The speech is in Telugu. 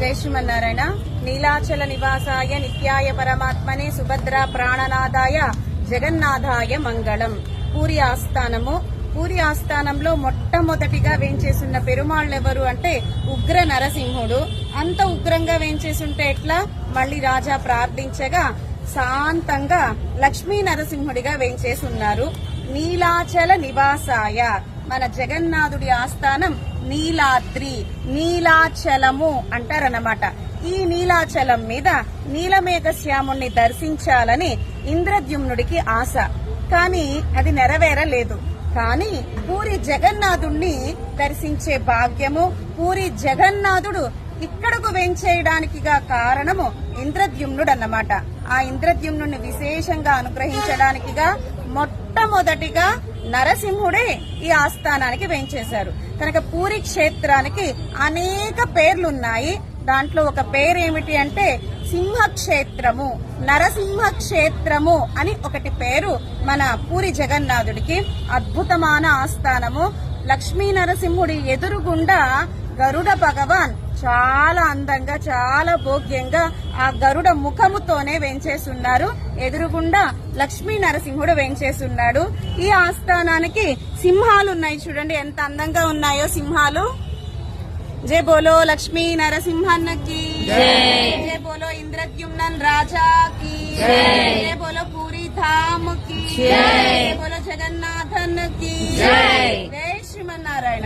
జై శ్రీమన్నారాయణ. నీలాచల నివాసాయ నిత్యాయ పరమాత్మనే సుభద్ర ప్రాణనాథాయ జగన్నాథాయ మంగళం. పూరి ఆస్థానము. పూరి ఆస్థానంలో మొట్టమొదటిగా వేంచేసున్న పెరుమాళ్ళెవరు అంటే ఉగ్ర నరసింహుడు. అంత ఉగ్రంగా వేంచేసుంటే ఎట్లా? మళ్లీ రాజా ప్రార్థించగా శాంతంగా లక్ష్మీ నరసింహుడిగా వేంచేసున్నారు. నీలాచల నివాసాయ, మన జగన్నాథుడి ఆస్థానం నీలాద్రి, నీలాచలము అంటారన్నమాట. ఈ నీలాచలం మీద నీలమేఘ శ్యాముణ్ణి దర్శించాలని ఇంద్రద్యుమ్నుడికి ఆశ, కానీ అది నెరవేరలేదు. కానీ పూరి జగన్నాథుణ్ణి దర్శించే భాగ్యము, పూరి జగన్నాథుడు ఇక్కడకు వేంచేయడానికి కారణము ఇంద్రద్యుమ్నుడు అన్నమాట. ఆ ఇంద్రద్యుమ్నుడిని విశేషంగా అనుగ్రహించడానికిగా మొట్టమొదటిగా నరసింహుడే ఈ ఆస్థానానికి వేంచేశారు. కనుక పూరి క్షేత్రానికి అనేక పేర్లున్నాయి. దాంట్లో ఒక పేరు ఏమిటి అంటే సింహక్షేత్రము, నరసింహ క్షేత్రము అని ఒకటి పేరు మన పూరి జగన్నాథుడికి. అద్భుతమైన ఆస్థానము. లక్ష్మీ నరసింహుడి ఎదురుగుండా గరుడ భగవాన్ చాలా అందంగా, చాలా భోగ్యంగా ఆ గరుడ ముఖముతోనే వేంచేస్తున్నారు. ఎదురుగుండా లక్ష్మీ నరసింహుడు వేంచేస్తున్నాడు. ఈ ఆస్థానానికి సింహాలు ఉన్నాయి, చూడండి ఎంత అందంగా ఉన్నాయో సింహాలు. జై బోలో లక్ష్మీ నరసింహన్నకి, జై బోలో ఇంద్రద్యుమ్నన్ రాజాకి, జై బోలో పూరి ధామ్ కి, జై బోలో జగన్నాథన్ కి, జై శ్రీమన్నారాయణ.